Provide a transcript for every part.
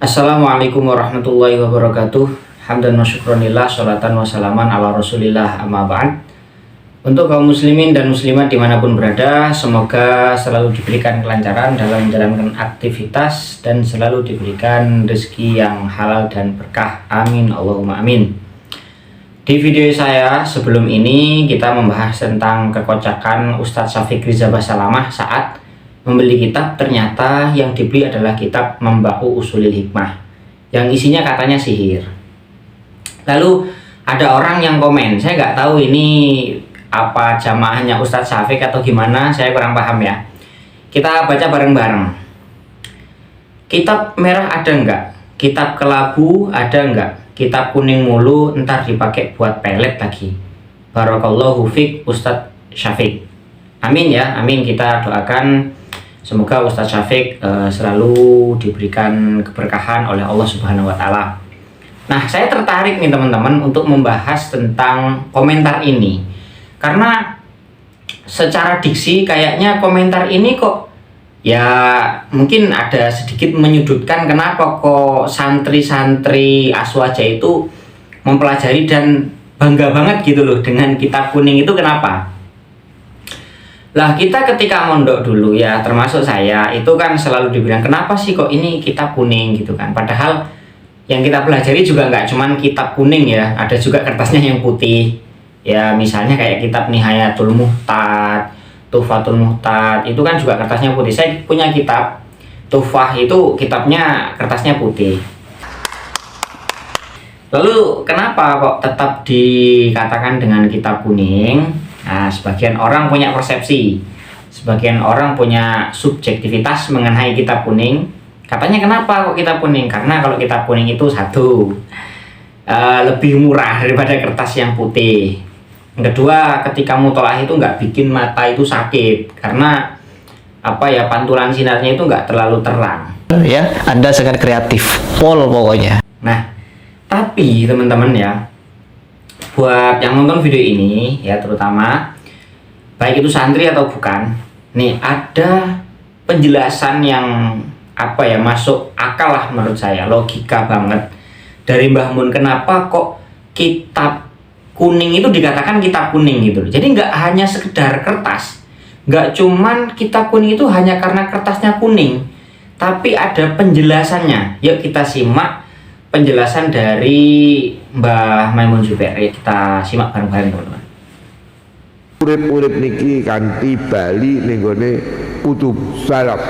Assalamualaikum warahmatullahi wabarakatuh. Hamdan wa syukronillah, sholatan wa salaman ala rasulillah, amma ba'd. Untuk kaum muslimin dan muslimat dimanapun berada, semoga selalu diberikan kelancaran dalam menjalankan aktivitas dan selalu diberikan rezeki yang halal dan berkah. Amin, Allahumma amin. Di video saya sebelum ini kita membahas tentang kekocakan Ustadz Syafiq Riza Basalamah saat membeli kitab, ternyata yang dibeli adalah kitab Memba'u Ushulil Hikmah yang isinya katanya sihir. Lalu ada orang yang komen, saya nggak tahu ini apa jamaahnya Ustadz Syafiq atau gimana, saya kurang paham ya. Kita baca bareng-bareng. Kitab merah ada nggak? Kitab kelabu ada nggak? Kitab kuning mulu ntar dipakai buat pelet lagi. Barakallahu fiq Ustadz Syafiq. Amin ya, amin. Kita doakan semoga Ustadz Syafiq selalu diberikan keberkahan oleh Allah Subhanahu wa Ta'ala. Nah, saya tertarik nih teman-teman untuk membahas tentang komentar ini, karena secara diksi kayaknya komentar ini kok ya mungkin ada sedikit menyudutkan. Kenapa kok santri-santri Aswaja itu mempelajari dan bangga banget gitu loh dengan kitab kuning itu, kenapa? Lah kita ketika mondok dulu ya, termasuk saya, itu kan selalu dibilang kenapa sih kok ini kitab kuning gitu kan. Padahal yang kita pelajari juga nggak cuman kitab kuning ya, ada juga kertasnya yang putih. Ya misalnya kayak kitab Nihayatul Muhtad, Tuhfatul Muhtad, itu kan juga kertasnya putih. Saya punya kitab Tuhfah, itu kitabnya kertasnya putih. Lalu kenapa kok tetap dikatakan dengan kitab kuning? Nah, sebagian orang punya persepsi, sebagian orang punya subjektivitas mengenai kitab kuning. Katanya kenapa kok kitab kuning? Karena kalau kitab kuning itu satu, lebih murah daripada kertas yang putih. Yang kedua, ketika mutolaah itu nggak bikin mata itu sakit, karena apa ya, pantulan sinarnya itu nggak terlalu terang. Ya, Anda sangat kreatif, pol pokoknya. Nah, tapi teman-teman ya, buat yang nonton video ini ya, terutama baik itu santri atau bukan, nih ada penjelasan yang apa ya, masuk akal lah menurut saya, logika banget dari Mbah Mun. Kenapa kok kitab kuning itu dikatakan kitab kuning gitu. Jadi nggak hanya sekedar kertas, nggak cuman kitab kuning itu hanya karena kertasnya kuning, tapi ada penjelasannya. Yuk kita simak penjelasan dari Mbah Maimun Zubair. Kita simak bareng-bareng teman-teman. Urip-urip niki kanthi bali ning gone kutub salaf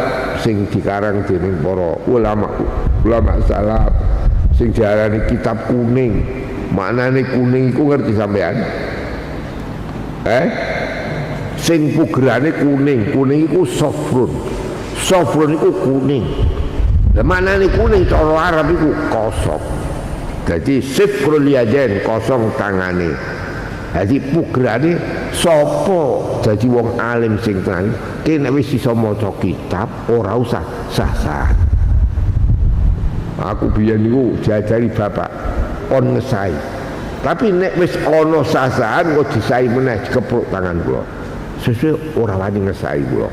sing dikarang dening para ulama salaf sing diarani kitab kuning. Maknane kuning iku ngerti sampean? Sing pugerane kuning, kuning iku sofrun. Sofrun iku kuning. Lah maknane kuning cara Arab iku kosong. Jadi sifrul yaden, kosong tangane. Jadi pugerane sapa dadi wong alim sing tenan, ki nek wis iso maca kitab ora usah sah-sah. Aku biyen niku diajari bapak kon ngesai. Tapi nek wis ana sah-sahan kok disai meneh dikepruk tangan kula. Sesuk ora wani ngesai kula.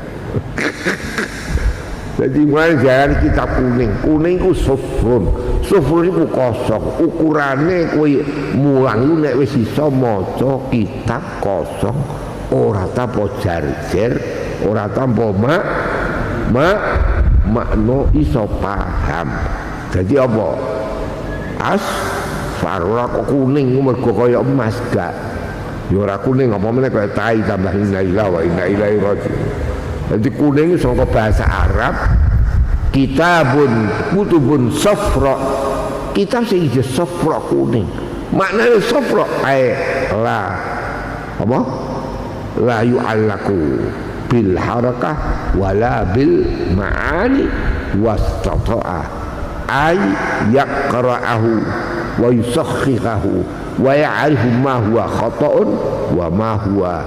Jadi mulai jangan kitab kuning, kuning itu sufrun, sufrun itu kosong, ukurannya kue mulang itu nek wis iso maca kitab kosong, ora tanpa jarjer, ora tanpa makno iso paham. Jadi apa? Farora kok kuning mergo kaya emas gak? Ya ora kuning apa meneh kaya tai tambah inna lillahi wa inna ilaihi raji'un. Jadi kuning saka bahasa Arab, kitabun kutubun safra, kitab sing ijo safra kuning. Maknane safra la apa? La yu'allaku bil harakah wala bil ma'ani wastata'a ay yaqra'ahu wa yusakhihahu wa ya'rifu ma huwa khata'un wa ma huwa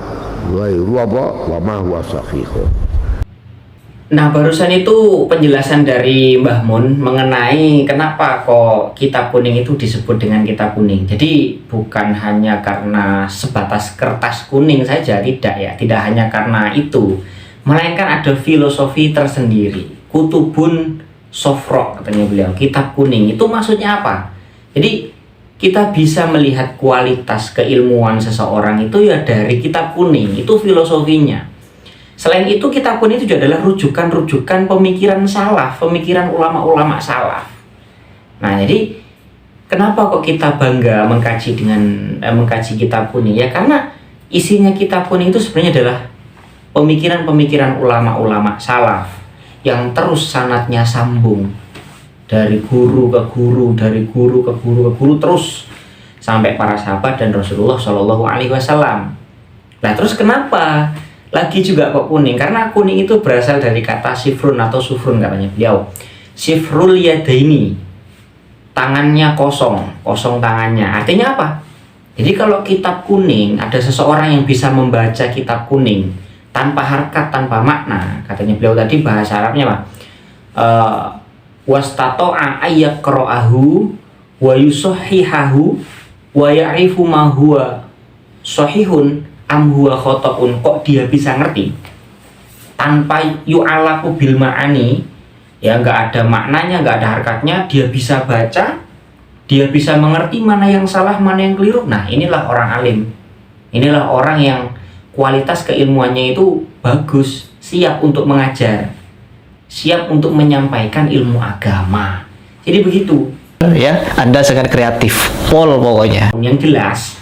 ghairu wa ma huwa sahihun. Nah, barusan itu penjelasan dari Mbah Mun mengenai kenapa kok kitab kuning itu disebut dengan kitab kuning. Jadi bukan hanya karena sebatas kertas kuning saja, tidak ya, tidak hanya karena itu, melainkan ada filosofi tersendiri. Kutubun sofro katanya beliau, kitab kuning. Itu maksudnya apa? Jadi kita bisa melihat kualitas keilmuan seseorang itu ya dari kitab kuning. Itu filosofinya. Selain itu, kitab kuning itu juga adalah rujukan-rujukan pemikiran salaf, pemikiran ulama-ulama salaf. Nah, jadi kenapa kok kita bangga mengkaji kitab kuning? Ya karena isinya kitab kuning itu sebenarnya adalah pemikiran-pemikiran ulama-ulama salaf yang terus sanadnya sambung dari guru ke guru, dari guru ke guru ke guru, terus sampai para sahabat dan Rasulullah Shallallahu Alaihi Wasallam. Nah, terus kenapa lagi juga kok kuning? Karena kuning itu berasal dari kata sifrun atau sufrun katanya beliau. Sifrul yadaini, tangannya kosong tangannya. Artinya apa? Jadi kalau kitab kuning, ada seseorang yang bisa membaca kitab kuning tanpa harkat, tanpa makna. Katanya beliau tadi bahasa Arabnya apa? Wastato'a ayyaqra'ahu wa yusahhihahu wa ya'rifu ma huwa sahihun am huwa khotoun. Kok dia bisa ngerti tanpa yu'alaku bil ma'ani, ya nggak ada maknanya, nggak ada harkatnya, dia bisa baca, dia bisa mengerti mana yang salah, mana yang keliru. Nah, inilah orang alim, inilah orang yang kualitas keilmuannya itu bagus, siap untuk mengajar, siap untuk menyampaikan ilmu agama. Jadi begitu Ya, Anda sangat kreatif, pol pokoknya. yang jelas.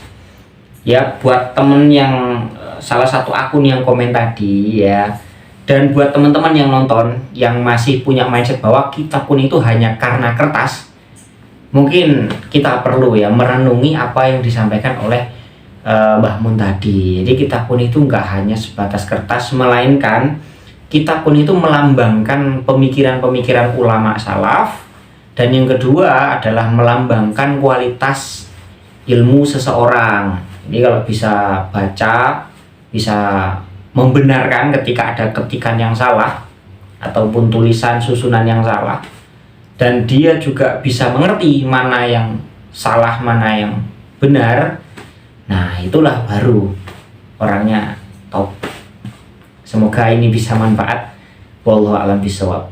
Ya, buat temen yang salah satu akun yang komen tadi ya, dan buat teman-teman yang nonton yang masih punya mindset bahwa kitab kuning itu hanya karena kertas, mungkin kita perlu ya merenungi apa yang disampaikan oleh Mbah Mun tadi. Jadi kitab kuning itu nggak hanya sebatas kertas, melainkan kitab kuning itu melambangkan pemikiran-pemikiran ulama salaf, dan yang kedua adalah melambangkan kualitas ilmu seseorang. Jadi kalau bisa baca, bisa membenarkan ketika ada ketikan yang salah ataupun tulisan susunan yang salah, dan dia juga bisa mengerti mana yang salah, mana yang benar. Nah, itulah baru orangnya top. Semoga ini bisa manfaat. Wallahu a'lam bishawab.